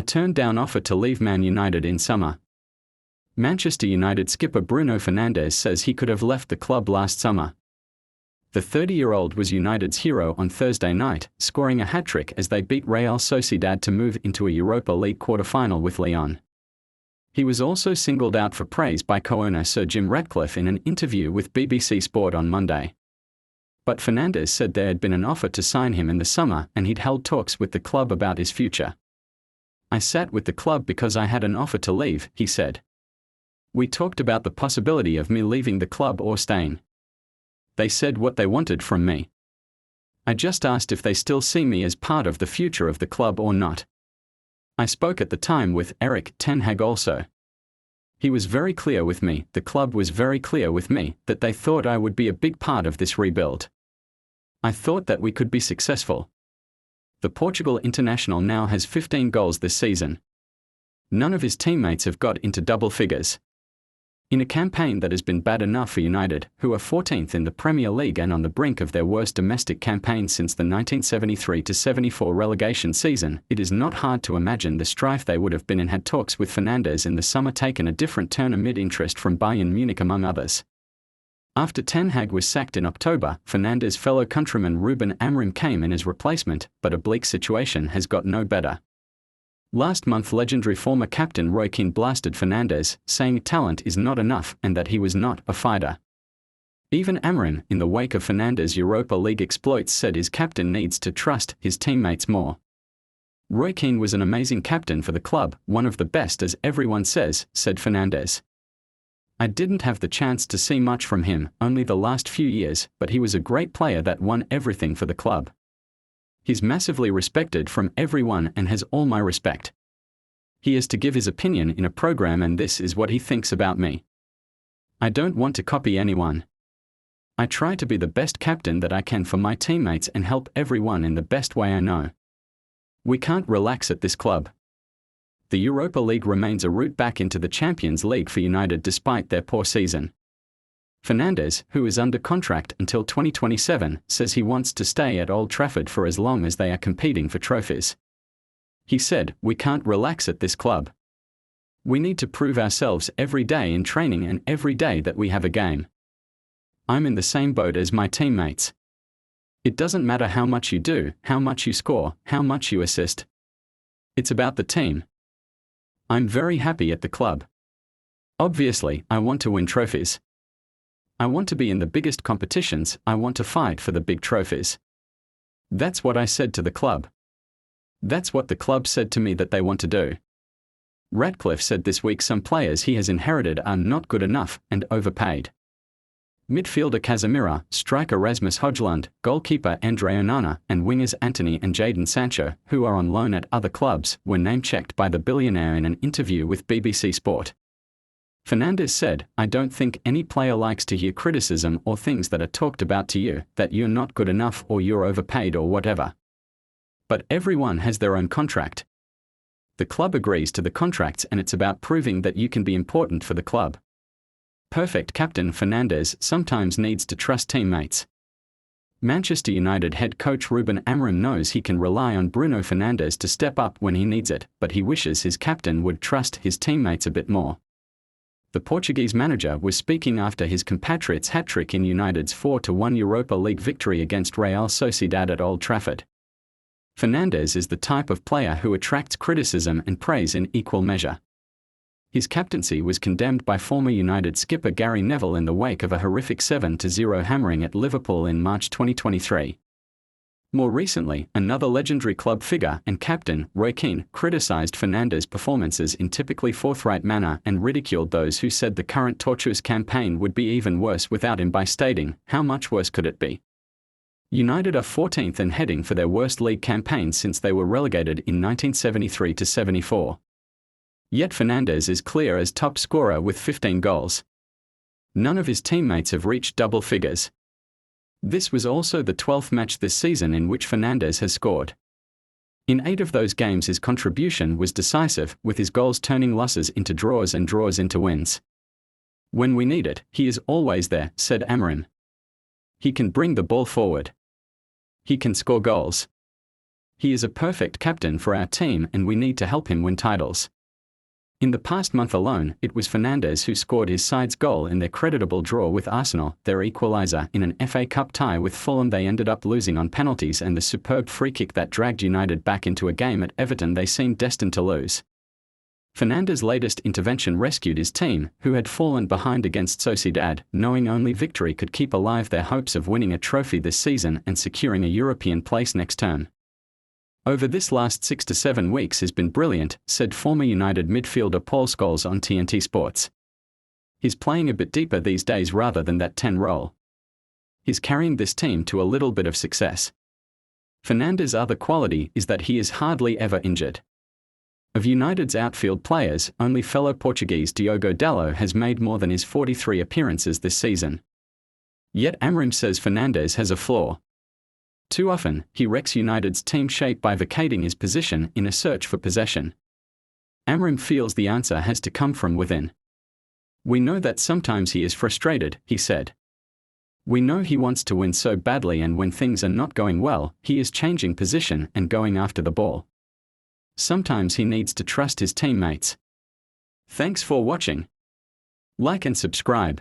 turned down offer to leave Man United in summer. Manchester United skipper Bruno Fernandes says he could have left the club last summer. The 30-year-old was United's hero on Thursday night, scoring a hat-trick as they beat Real Sociedad to move into a Europa League quarter-final with Lyon. He was also singled out for praise by co-owner Sir Jim Ratcliffe in an interview with BBC Sport on Monday. But Fernandes said there had been an offer to sign him in the summer and he'd held talks with the club about his future. "I sat with the club because I had an offer to leave," he said. "We talked about the possibility of me leaving the club or staying. They said what they wanted from me. I just asked if they still see me as part of the future of the club or not. I spoke at the time with Erik ten Hag also. He was very clear with me, the club was very clear with me, that they thought I would be a big part of this rebuild. I thought that we could be successful." The Portugal international now has 15 goals this season. None of his teammates have got into double figures. In a campaign that has been bad enough for United, who are 14th in the Premier League and on the brink of their worst domestic campaign since the 1973-74 relegation season, it is not hard to imagine the strife they would have been in had talks with Fernandes in the summer taken a different turn amid interest from Bayern Munich among others. After Ten Hag was sacked in October, Fernandes' fellow countryman RUBEN Amorim came in as replacement, but a bleak situation has got no better. Last month legendary former captain Roy Keane blasted Fernandes, saying talent is not enough and that he was not a fighter. Even Amorim, in the wake of Fernandes' Europa League exploits, said his captain needs to trust his teammates more. "Roy Keane was an amazing captain for the club, one of the best as everyone says," said Fernandes. "I didn't have the chance to see much from him, only the last few years, but he was a great player that won everything for the club. He's massively respected from everyone and has all my respect. He is to give his opinion in a program and this is what he thinks about me. I don't want to copy anyone. I try to be the best captain that I can for my teammates and help everyone in the best way I know. We can't relax at this club." The Europa League remains a route back into the Champions League for United despite their poor season. Fernandes, who is under contract until 2027, says he wants to stay at Old Trafford for as long as they are competing for trophies. He said, "We can't relax at this club. We need to prove ourselves every day in training and every day that we have a game. I'm in the same boat as my teammates. It doesn't matter how much you do, how much you score, how much you assist. It's about the team. I'm very happy at the club. Obviously, I want to win trophies. I want to be in the biggest competitions, I want to fight for the big trophies. That's what I said to the club. That's what the club said to me that they want to do." Ratcliffe said this week some players he has inherited are not good enough and overpaid. Midfielder Casemiro, striker Rasmus Højlund, goalkeeper Andre Onana, and wingers Antony and Jadon Sancho, who are on loan at other clubs, were name-checked by the billionaire in an interview with BBC Sport. Fernandes said, "I don't think any player likes to hear criticism or things that are talked about to you, that you're not good enough or you're overpaid or whatever. But everyone has their own contract. The club agrees to the contracts and it's about proving that you can be important for the club." Perfect captain Fernandes sometimes needs to trust teammates. Manchester United head coach Ruben Amorim knows he can rely on Bruno Fernandes to step up when he needs it, but he wishes his captain would trust his teammates a bit more. The Portuguese manager was speaking after his compatriots' hat-trick in United's 4-1 Europa League victory against Real Sociedad at Old Trafford. Fernandes is the type of player who attracts criticism and praise in equal measure. His captaincy was condemned by former United skipper Gary Neville in the wake of a horrific 7-0 hammering at Liverpool in March 2023. More recently, another legendary club figure and captain, Roy Keane, criticised Fernandes' performances in typically forthright manner and ridiculed those who said the current tortuous campaign would be even worse without him by stating, "How much worse could it be?" United are 14th and heading for their worst league campaign since they were relegated in 1973-74. Yet Fernandes is clear as top scorer with 15 goals. None of his teammates have reached double figures. This was also the 12th match this season in which Fernandes has scored. In 8 of those games his contribution was decisive, with his goals turning losses into draws and draws into wins. "When we need it, he is always there," said Amorim. "He can bring the ball forward. He can score goals. He is a perfect captain for our team and we need to help him win titles. In the past month alone, it was Fernandes who scored his side's goal in their creditable draw with Arsenal, their equaliser in an FA Cup tie with Fulham. They ended up losing on penalties, and the superb free kick that dragged United back into a game at Everton they seemed destined to lose. Fernandes' latest intervention rescued his team, who had fallen behind against Sociedad, knowing only victory could keep alive their hopes of winning a trophy this season and securing a European place next term. "Over this last 6 to 7 weeks has been brilliant," said former United midfielder Paul Scholes on TNT Sports. "He's playing a bit deeper these days rather than that 10 role. He's carrying this team to a little bit of success." Fernandes' other quality is that he is hardly ever injured. Of United's outfield players, only fellow Portuguese Diogo Dalot has made more than his 43 appearances this season. Yet Amorim says Fernandes has a flaw. Too often, he wrecks United's team shape by vacating his position in a search for possession. Amorim feels the answer has to come from within. "We know that sometimes he is frustrated," he said. "We know he wants to win so badly, and when things are not going well, he is changing position and going after the ball. Sometimes he needs to trust his teammates." Thanks for watching. Like and subscribe.